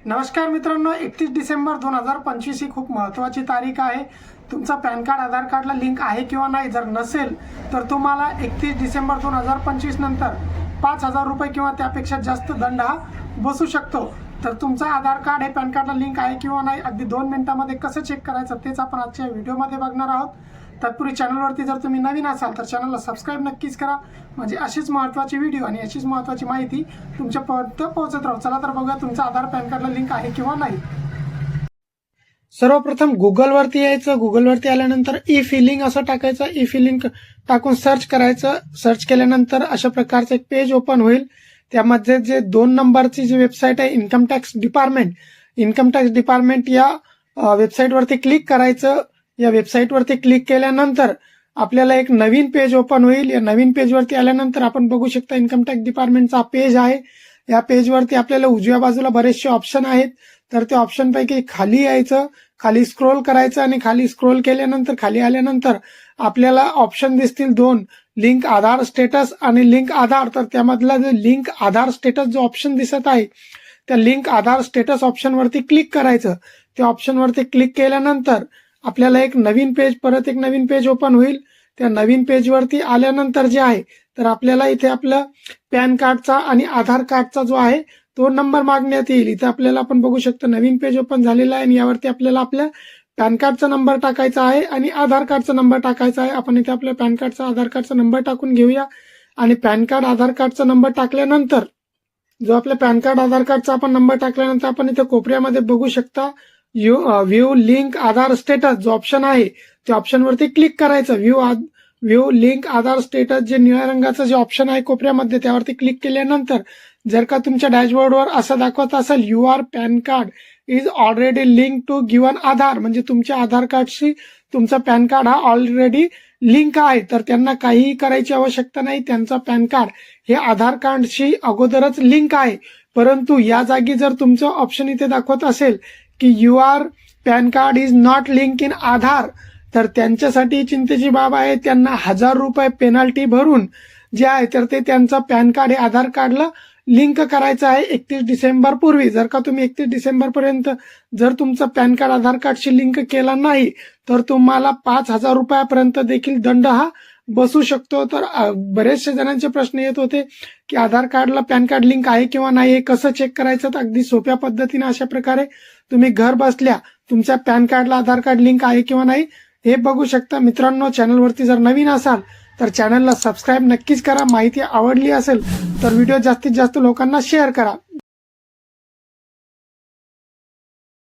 नमस्कार मित्रांनो, 31 डिसेंबर 2025 ही खूप महत्त्वाची तारीख आहे। तुमचा पॅन कार्ड आधार कार्डला लिंक आहे किंवा नाही, जर नसेल तर तुम्हाला 31 डिसेंबर 2025 नंतर 5,000 रुपये किंवा त्यापेक्षा जास्त दंड हा बसू शकतो। तर तुमचा आधार कार्ड हे पॅन कार्डला लिंक आहे किंवा नाही अगदी 2 मिनिटांमध्ये कसं चेक करायचं तेच आपण आजच्या व्हिडिओमध्ये बघणार आहोत। तत्पूर्वी चॅनलवरती जर तुम्ही नवीन असाल तर चॅनलला सबस्क्राईब नक्कीच करा, म्हणजे अशीच महत्त्वाची व्हिडिओ आणि अशीच महत्त्वाची माहिती तुमच्यापर्यंत पोहोचत राहू। चला तर बघूया तुमचा आधार पॅन कार्डला लिंक आहे किंवा नाही। सर्वप्रथम गुगलवरती यायचं, गुगलवरती आल्यानंतर ई फिलिंग असं टाकायचं, ई फिलिंग टाकून सर्च करायचं। सर्च केल्यानंतर अशा प्रकारचं एक पेज ओपन होईल। त्यामध्ये जे 2 नंबरची जी वेबसाईट आहे इन्कम टॅक्स डिपार्टमेंट या वेबसाईटवरती क्लिक करायचं। या वेबसाईटवरती क्लिक केल्यानंतर आपल्याला एक नवीन पेज ओपन होईल। या नवीन पेजवरती आल्यानंतर आपण बघू शकता इन्कम टॅक्स डिपार्टमेंटचा पेज आहे। या पेजवरती आपल्याला उजव्या बाजूला बरेचसे ऑप्शन आहेत, तर त्या ऑप्शन पैकी खाली यायचं, खाली स्क्रोल करायचं आणि खाली स्क्रोल केल्यानंतर खाली आल्यानंतर आपल्याला ऑप्शन दिसतील 2, लिंक आधार स्टेटस आणि लिंक आधार। तर त्यामधला जो लिंक आधार स्टेटस जो ऑप्शन दिसत आहे त्या लिंक आधार स्टेटस ऑप्शनवरती क्लिक करायचं। त्या ऑप्शनवरती क्लिक केल्यानंतर आपल्याला परत एक नवीन पेज ओपन होईल। त्या नवीन पेजवरती आल्यानंतर जे आहे तर आपल्याला इथे आपलं पॅन कार्डचा आणि आधार कार्डचा जो आहे तो नंबर मागण्यात येईल। इथे आपल्याला आपण बघू शकतो नवीन पेज ओपन झालेला आहे आणि यावरती आपल्याला आपल्या पॅन कार्डचा नंबर टाकायचा आहे आणि आधार कार्डचा नंबर टाकायचा आहे। आपण इथे आपल्या पॅन कार्डचा आधार कार्डचा नंबर टाकून घेऊया आणि पॅन कार्ड आधार कार्डचा नंबर टाकल्यानंतर जो आपल्या पॅन कार्ड आधार कार्डचा आपण नंबर टाकल्यानंतर आपण इथे कोपऱ्यामध्ये बघू शकता व्ह्यू लिंक आधार स्टेटस जो ऑप्शन आहे त्या ऑप्शनवरती क्लिक करायचं। व्ह्यू लिंक आधार स्टेटस जे निळ्या रंगाचं जे ऑप्शन आहे कोपऱ्यामध्ये त्यावरती क्लिक केल्यानंतर जर का तुमच्या डॅशबोर्डवर असं दाखवत असेल your PAN card is already link to given Aadhaar, म्हणजे तुमच्या आधार कार्डशी तुमचा पॅन कार्ड हा ऑलरेडी लिंक आहे, तर त्यांना काहीही करायची आवश्यकता नाही। त्यांचा पॅन कार्ड हे आधार कार्डशी अगोदरच लिंक आहे। परंतु या जागी जर तुमचं ऑप्शन इथे दाखवत असेल की your PAN card is not link in Aadhaar, तर त्यांच्यासाठी चिंतेची बाब आहे। त्यांना 1,000 रुपये पेनल्टी भरून जे आहे तर ते त्यांचं पॅन कार्ड हे आधार कार्डला लिंक करायचं आहे 31 डिसेंबर पूर्वी। जर का तुम्ही 31 डिसेंबर पर्यंत जर तुमचं पॅन कार्ड आधार कार्डशी लिंक केला नाही तर तुम्हाला 5,000 रुपयापर्यंत देखील दंड हा बसू शकतो। तर बरेचसे जणांचे प्रश्न येत होते की आधार कार्डला पॅन कार्ड लिंक आहे किंवा नाही, हे कसं चेक करायचं। तर अगदी सोप्या पद्धतीने अशा प्रकारे तुम्ही घर बसल्या तुमच्या पॅन कार्डला आधार कार्ड लिंक आहे किंवा नाही हे बघू शकता। मित्रांनो, चॅनलवरती जर नवीन असाल तर चॅनलला सबस्क्राईब नक्कीच करा। माहिती आवडली असेल तर व्हिडिओ जास्तीत जास्त लोकांना शेअर करा।